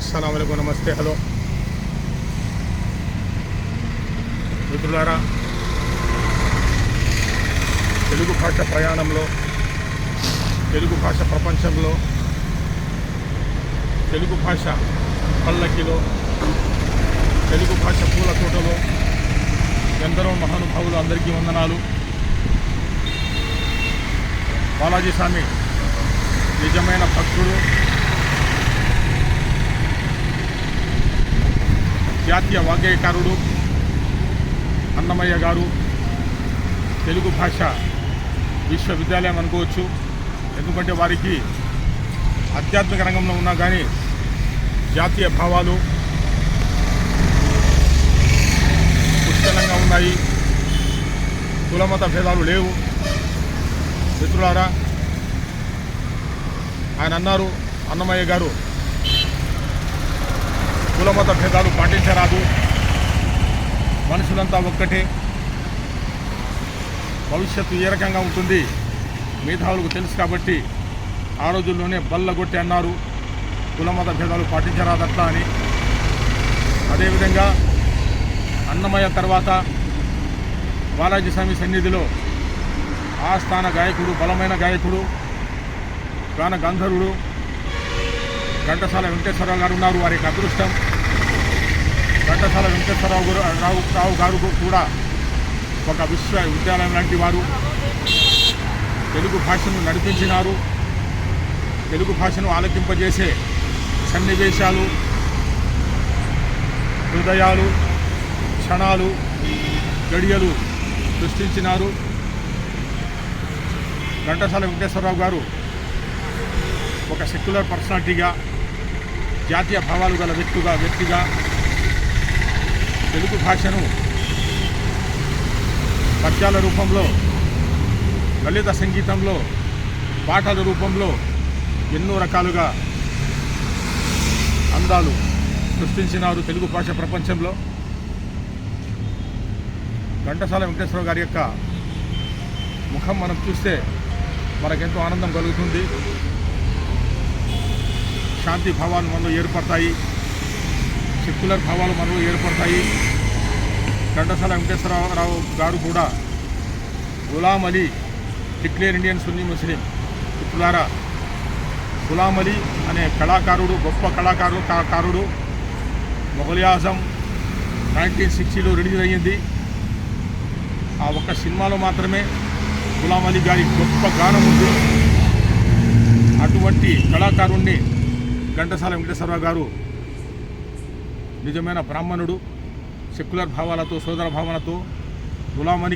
అస్సలాము అలైకుం, నమస్తే, హలో మిత్రులారా. తెలుగు భాష ప్రయాణంలో, తెలుగు భాష ప్రపంచంలో, తెలుగు భాష పల్లకిలో, తెలుగు భాష పూల తోటలో ఎందరో మహానుభావులు, అందరికీ వందనాలు. బాలాజీ స్వామి నిజమైన భక్తుడు, జాతీయ వాగ్గేయకారుడు అన్నమయ్య గారు. తెలుగు భాష విశ్వవిద్యాలయం అనుకోవచ్చు. ఎందుకంటే వారికి ఆధ్యాత్మిక రంగంలో ఉన్నా కానీ జాతీయ భావాలు పుష్కలంగా ఉన్నాయి. కులమత భేదాలు లేవు. మిత్రులారా, ఆయన అన్నారు, అన్నమయ్య గారు, కులమత భేదాలు పాటించరాదు, మనుషులంతా ఒక్కటే, భవిష్యత్తు ఏ రకంగా ఉంటుంది మేధావులకు తెలుసు కాబట్టి ఆ రోజుల్లోనే బల్లగొట్టి అన్నారు, కులమత భేదాలు పాటించరాదట్లా అని. అదేవిధంగా అన్నమయ్య తర్వాత బాలాజీ స్వామి సన్నిధిలో ఆస్థాన గాయకుడు, బలమైన గాయకుడు, గాన గంధర్వుడు ఘంటసాల వెంకటేశ్వరరావు గారు ఉన్నారు. వారికి అదృష్టం. ఘంటసాల వెంకటేశ్వరరావు గారు కూడా ఒక విశ్వవిద్యాలయం లాంటి వారు. తెలుగు భాషను నడిపించినారు. తెలుగు భాషను ఆలకింపజేసే సన్నివేశాలు, హృదయాలు, క్షణాలు, గడియలు సృష్టించినారు. ఘంటసాల వెంకటేశ్వరరావు గారు ఒక సెక్యులర్ పర్సనాలిటీగా, జాతీయ భావాలు గల వ్యక్తిగా తెలుగు భాషను పద్యాల రూపంలో, లలిత సంగీతంలో, పాటల రూపంలో ఎన్నో రకాలుగా అందాలు సృష్టించినారు తెలుగు భాష ప్రపంచంలో. ఘంటసాల వెంకటేశ్వరరావు గారి యొక్క ముఖం మనం చూస్తే మనకెంతో ఆనందం కలుగుతుంది. శాంతి భావాలు మనలో ఏర్పడతాయి, సెక్యులర్ భావాలు మనలో ఏర్పడతాయి. ఘంటసాల వెంకటేశ్వరరావు గారు కూడా గులాం అలీ డిక్లేర్ ఇండియన్ సున్నీ ముస్లిం. మిత్రులారా, గులాం అలీ అనే కళాకారుడు, గొప్ప కళాకారుడు మొఘల్ ఆజం 1960లో రిలీజ్ అయ్యింది. ఆ ఒక్క సినిమాలో మాత్రమే గులాం అలీ గారి గొప్ప గానం ఉంది. అటువంటి కళాకారుణ్ణి ఘంటసాల వెంకటేశ్వరరావు గారు నిజమైన బ్రాహ్మణుడు, సెక్యులర్ భావాలతో, సోదర భావనతో గులాం అలీ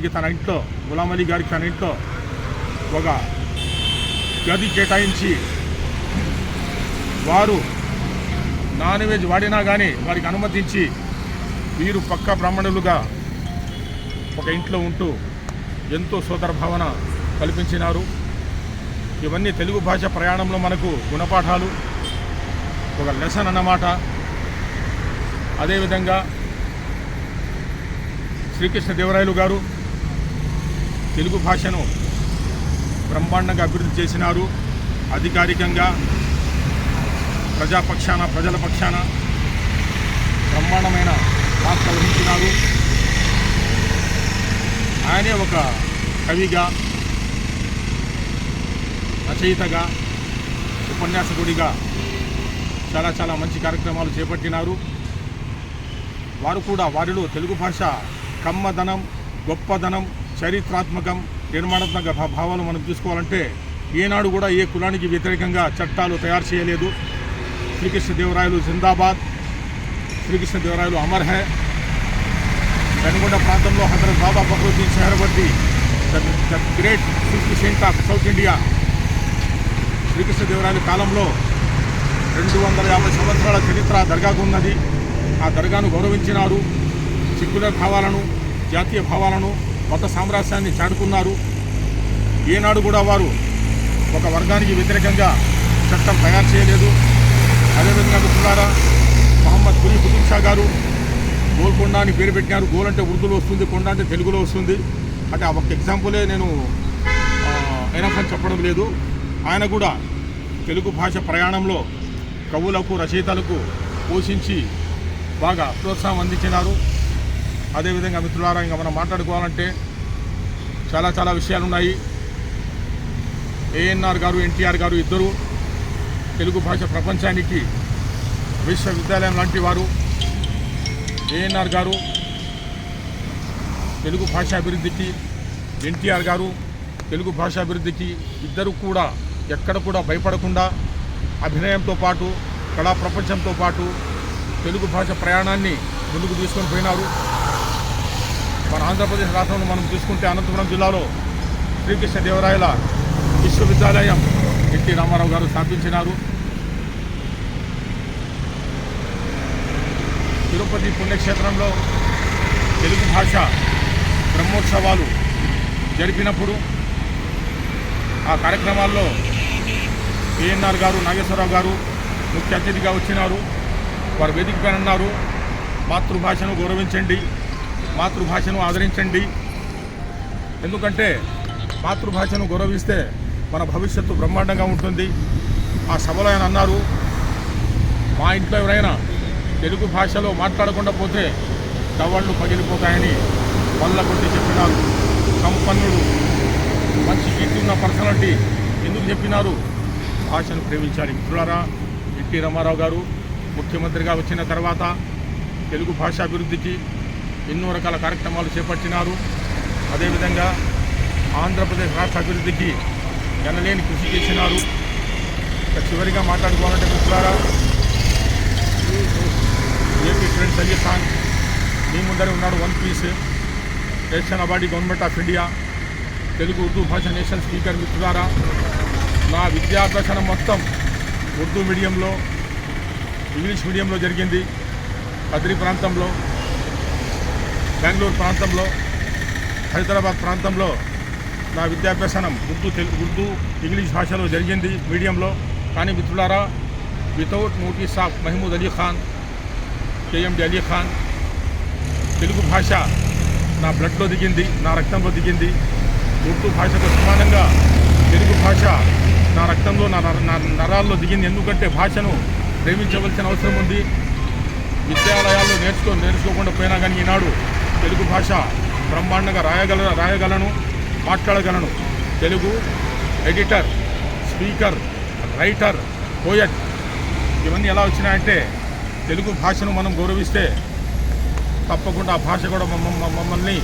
గారికి తన ఇంట్లో ఒక గది కేటాయించి, వారు నాన్ వెజ్ వాడినా కానీ వారికి అనుమతించి, వీరు పక్కా బ్రాహ్మణులుగా ఒక ఇంట్లో ఉంటూ ఎంతో సోదర భావన కల్పించినారు. ఇవన్నీ తెలుగు భాష ప్రయాణంలో మనకు గుణపాఠాలు, ఒక లెసన్ అన్నమాట. అదేవిధంగా శ్రీకృష్ణదేవరాయలు గారు తెలుగు భాషను బ్రహ్మాండంగా అభివృద్ధి చేసినారు. అధికారికంగా ప్రజల పక్షాన బ్రహ్మాండమైన పాత్ర వహించినారు. ఆయనే ఒక కవిగా, రచయితగా, ఉపన్యాసకుడిగా చాలా మంచి కార్యక్రమాలు చేపట్టినారు. వారిలో తెలుగు భాష కమ్మదనం, గొప్పదనం, చరిత్రాత్మకం, నిర్మాణాత్మక భావాలు మనం చూసుకోవాలంటే ఏనాడు కూడా ఏ కులానికి వ్యతిరేకంగా చట్టాలు తయారు చేయలేదు. శ్రీకృష్ణదేవరాయలు జిందాబాద్, శ్రీకృష్ణదేవరాయలు అమర్ హై. పెనుగొండ ప్రాంతంలో Hazrat Baba Fakhruddin Suhrawardi, the great fifth saint of south India, శ్రీకృష్ణదేవరాయల కాలంలో 250 సంవత్సరాల చరిత్ర దర్గాకు ఉన్నది. ఆ దర్గాను గౌరవించినారు. సెక్యులర్ భావాలను, జాతీయ భావాలను, మత సామ్రాజ్యాన్ని చాటుకున్నారు. ఏనాడు కూడా వారు ఒక వర్గానికి వ్యతిరేకంగా చట్టం తయారు చేయలేదు. అదేవిధంగా మిత్రులారా, మహమ్మద్ కులీ కుతుబ్ షా గారు గోల్కొండ అని పేరు పెట్టినారు. గోల్ అంటే ఉర్దూలో వస్తుంది, కొండ అంటే తెలుగులో వస్తుంది. అంటే ఆ ఒక ఎగ్జాంపులే నేను ఎనఫ్ అని చెప్పడం లేదు. ఆయన కూడా తెలుగు భాష ప్రయాణంలో కవులకు, రచయితలకు పోషించి బాగా ప్రోత్సాహం అందించినారు. అదేవిధంగా మిత్రులారా, ఇంకా మనం మాట్లాడుకోవాలంటే చాలా విషయాలు ఉన్నాయి. ఏఎన్ఆర్ గారు, ఎన్టీఆర్ గారు ఇద్దరు తెలుగు భాష ప్రపంచానికి విశ్వవిద్యాలయం లాంటి వారు. ఏఎన్ఆర్ గారు తెలుగు భాష అభివృద్ధికి, ఎన్టీఆర్ గారు తెలుగు భాష అభివృద్ధికి ఇద్దరు కూడా ఎక్కడ కూడా భయపడకుండా అభినయంతో పాటు కళా ప్రపంచంతో పాటు తెలుగు భాష ప్రయాణాన్ని ముందుకు తీసుకొని పోయినారు. మన ఆంధ్రప్రదేశ్ రాష్ట్రంలో మనం చూసుకుంటే అనంతపురం జిల్లాలో శ్రీకృష్ణదేవరాయల విశ్వవిద్యాలయం ఎన్టీ రామారావు గారు స్థాపించినారు. తిరుపతి పుణ్యక్షేత్రంలో తెలుగు భాష బ్రహ్మోత్సవాలు జరిపినప్పుడు ఆ కార్యక్రమాల్లో ఏఎన్ఆర్ గారు, నాగేశ్వరరావు గారు ముఖ్య అతిథిగా వచ్చినారు. వారు వేదిక పైన అన్నారు, మాతృభాషను గౌరవించండి, మాతృభాషను ఆదరించండి. ఎందుకంటే మాతృభాషను గౌరవిస్తే మన భవిష్యత్తు బ్రహ్మాండంగా ఉంటుంది. ఆ సభలో ఆయన అన్నారు, మా ఇంట్లో ఎవరైనా తెలుగు భాషలో మాట్లాడకుండా పోతే దవళ్ళు పగిలిపోతాయని వల్ల కొట్టి చెప్పినారు. సంపన్నుడు, మంచి కీర్తి ఉన్న పర్సనాలిటీ ఎందుకు చెప్పినారు? భాషను ప్రేమించాలి. మిత్రులారా, ఎన్టీ రామారావు గారు ముఖ్యమంత్రిగా వచ్చిన తర్వాత తెలుగు భాష అభివృద్ధికి ఎన్నో రకాల కార్యక్రమాలు చేపట్టినారు. అదేవిధంగా ఆంధ్రప్రదేశ్ రాష్ట్ర అభివృద్ధికి ఎనలేని కృషి చేసినారు. చివరిగా మాట్లాడుకోవాలంటే మిత్రులారా, ఏపీ ఫ్రెండ్స్ అలీ ఖాన్ మీ ముందరే ఉన్నాడు. One piece national awardee government of India Telugu Urdu భాష నేషనల్ స్పీకర్. మిత్రులారా, నా విద్యాభ్యాసనం మొత్తం ఉర్దూ మీడియంలో, ఇంగ్లీష్ మీడియంలో జరిగింది. కద్రి ప్రాంతంలో, బెంగళూరు ప్రాంతంలో, హైదరాబాద్ ప్రాంతంలో నా విద్యాభ్యాసనం ఉర్దూ ఇంగ్లీష్ భాషలో జరిగింది మీడియంలో. కానీ మిత్రులారా, without notice of Mahmood Ali Khan, KMD Ali Khan, Telugu భాష నా బ్లడ్లో దిగింది, నా రక్తంలో దిగింది. ఉర్దూ భాషతో సమానంగా తెలుగు భాష నా రక్తంలో, నా నరాల్లో దిగింది. ఎందుకంటే భాషను ప్రేమించవలసిన అవసరం ఉంది. విద్యాలయాల్లో నేర్చుకోకుండా పోయినా కానీ ఈనాడు తెలుగు భాష బ్రహ్మాండంగా రాయగలను, మాట్లాడగలను. Telugu editor, speaker, writer, poet ఇవన్నీ ఎలా వచ్చినాయంటే తెలుగు భాషను మనం గౌరవిస్తే తప్పకుండా ఆ భాష కూడా మమ్మల్ని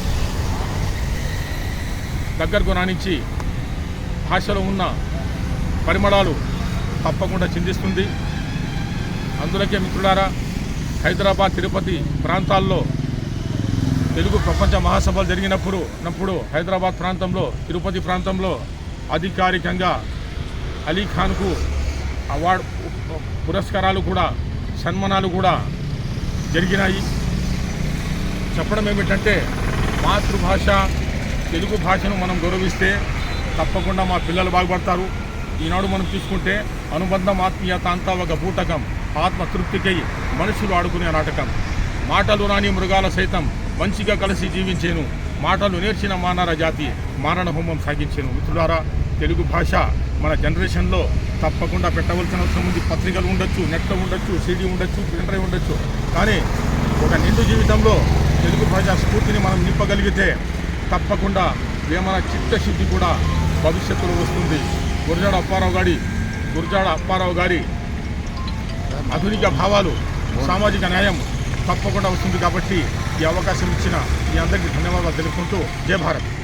దగ్గరకు రానిచ్చి భాషలో ఉన్న పరిమళాలు తప్పకుండా చిందిస్తుంది. అందులోకే మిత్రులారా, హైదరాబాద్, తిరుపతి ప్రాంతాల్లో తెలుగు ప్రపంచ మహాసభలు జరిగినప్పుడు హైదరాబాద్ ప్రాంతంలో, తిరుపతి ప్రాంతంలో అధికారికంగా అలీ ఖాన్కు అవార్డు, పురస్కారాలు కూడా, సన్మానాలు కూడా జరిగినాయి. చెప్పడం ఏమిటంటే మాతృభాష తెలుగు భాషను మనం గౌరవిస్తే తప్పకుండా మా పిల్లలు బాగుపడతారు. ఈనాడు మనం చూసుకుంటే అనుబంధం, ఆత్మీయత అంతా ఒక బూటకం, ఆత్మతృప్తికై మనుషులు ఆడుకునే నాటకం. మాటలు రాని మృగాల సైతం మంచిగా కలిసి జీవించేను, మాటలు నేర్చిన మానర జాతి మారణ హోమం సాగించేను. మిత్రులారా, తెలుగు భాష మన జనరేషన్లో తప్పకుండా పెట్టవలసిన అవసరం ఉంది. పత్రికలు ఉండొచ్చు, నెట్లో ఉండొచ్చు, సీడీ ఉండొచ్చు, ప్రింట్ డ్రైవ్ ఉండొచ్చు. కానీ ఒక నిండు జీవితంలో తెలుగు భాష స్ఫూర్తిని మనం నింపగలిగితే తప్పకుండా వేమన చిత్తశుద్ధి కూడా భవిష్యత్తులో వస్తుంది. గురజాడ అప్పారావు గారి ఆధునిక భావాలు, సామాజిక న్యాయం తప్పకుండా వస్తుంది. కాబట్టి ఈ అవకాశం ఇచ్చిన మీ అందరికీ ధన్యవాదాలు తెలుపుకుంటూ జై భారత్.